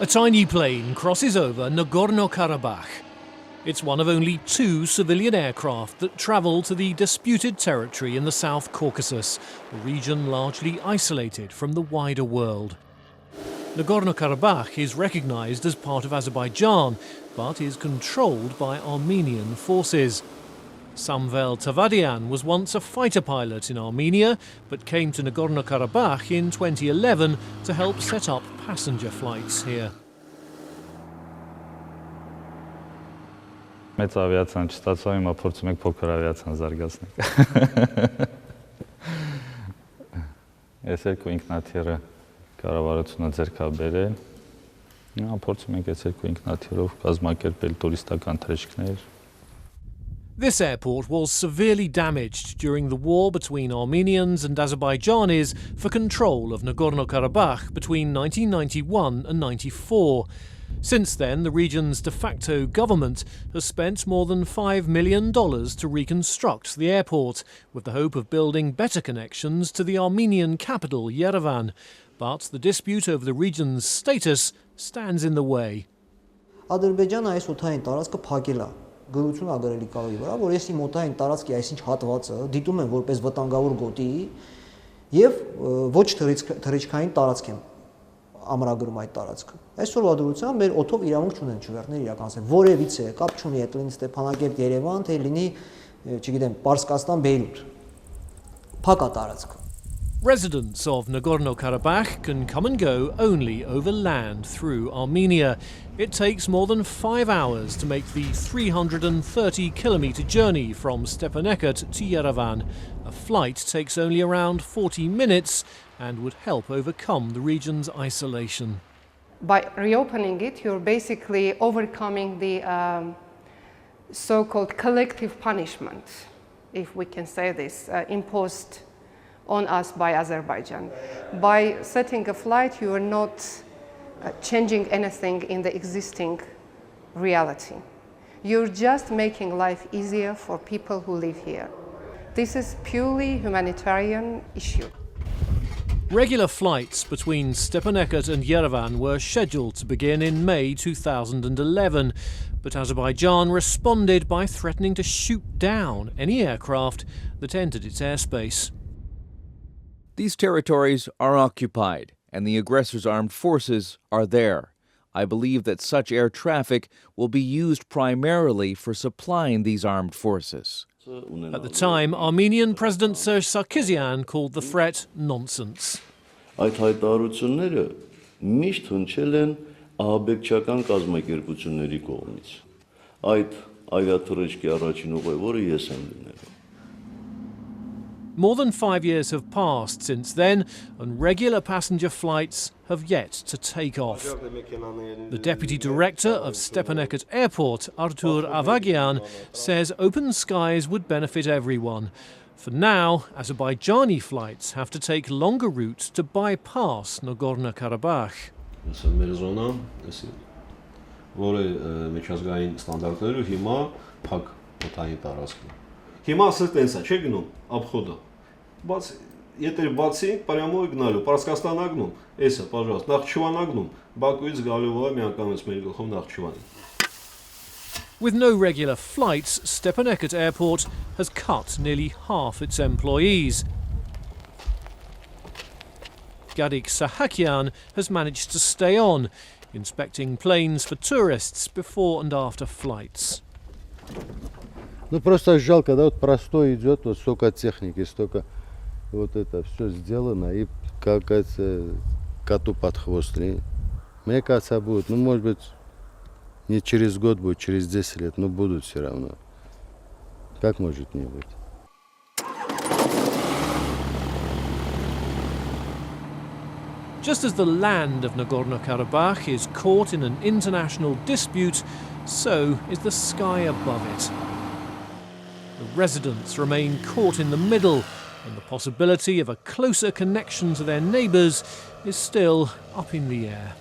A tiny plane crosses over Nagorno-Karabakh. It's one of only 2 civilian aircraft that travel to the disputed territory in the South Caucasus, a region largely isolated from the wider world. Nagorno-Karabakh is recognized as part of Azerbaijan, but is controlled by Armenian forces. Samvel Tavadian was once a fighter pilot in Armenia, but came to Nagorno-Karabakh in 2011 to help set up passenger flights here. Մեծ ավիացիան չստացավ, հիմա փորձում ենք փոքր ավիացիան զարգացնել։ Ես երկու ինքնաթիռը կառավարությունը ձեռք է բերել։ Հիմա փորձում ենք այս երկու ինքնաթիռով կազմակերպել տուրիստական թռիչքներ։ This airport was severely damaged during the war between Armenians and Azerbaijanis for control of Nagorno-Karabakh between 1991 and 94. Since then, the region's de facto government has spent more than $5 million to reconstruct the airport, with the hope of building better connections to the Armenian capital, Yerevan. But the dispute over the region's status stands in the way. Ադրբեջանը այս օդային տարածքը փակել է գրություն ագրելի կարգի վրա, որ ես իմ օդային տարածքի այսինչ հատվածը դիտում եմ որպես վտանգավոր գոտի եւ ոչ թռիչքային տարածք եմ ամրագրում այդ տարածքը։ Այսօրվա դրությամբ մեր օդով իրավունք չունեն չվերներ իրականացնել որևիցե կապ չունի այդ լինի Ստեփանակերտ Երևան, թե լինի, չգիտեմ, Պարսկաստան Բեյրութ։ Փակ է տարածքը։ Residents of Nagorno-Karabakh can come and go only over land through Armenia. It takes more than 5 hours to make the 330-kilometre journey from Stepanakert to Yerevan. A flight takes only around 40 minutes and would help overcome the region's isolation. By reopening it, you're basically overcoming the so-called collective punishment, if we can say this, imposed on us by Azerbaijan. By setting a flight, you are not changing anything in the existing reality. You're just making life easier for people who live here. This is purely humanitarian issue. Regular flights between Stepanakert and Yerevan were scheduled to begin in May 2011, but Azerbaijan responded by threatening to shoot down any aircraft that entered its airspace. These territories are occupied, and the aggressor's armed forces are there. I believe that such air traffic will be used primarily for supplying these armed forces. At the time, Armenian President Serge Sarkisyan called the threat nonsense. Այդ հայտարարությունները միշտ հնչել են ահաբեկչական կազմակերպությունների կողմից։ Այդ ավիաթռիչքի առաջին ուղևորը ես եմ լինելու։ More than 5 years have passed since then, and regular passenger flights have yet to take off. The deputy director of Stepanakert Airport, Artur Avagian, says open skies would benefit everyone. For now, Azerbaijani flights have to take longer routes to bypass Nagorno-Karabakh. Հիմա ասել տենց է, չէ գնում, обхода. Բայց եթե բացի, прямо գնալու, Պարսկաստան ագնում, էսը, пожалуйста, Նախճիվան ագնում, Բաքուից գալու է միանգամից մեր գլխով Նախճիվան։ With no regular flights, Stepanakert Airport has cut nearly half its employees. Gadik Sahakian has managed to stay on, inspecting planes for tourists before and after flights. Ну просто жалко, да, вот простой идет, вот столько техники, столько вот это все сделано, и как это коту под хвост. Мне кажется, будет, ну может быть, не через год будет, через 10 лет, но будут все равно. Как может не быть? Just as the land of Nagorno-Karabakh is caught in an international dispute, so is the sky above it. The residents remain caught in the middle, and the possibility of a closer connection to their neighbours is still up in the air.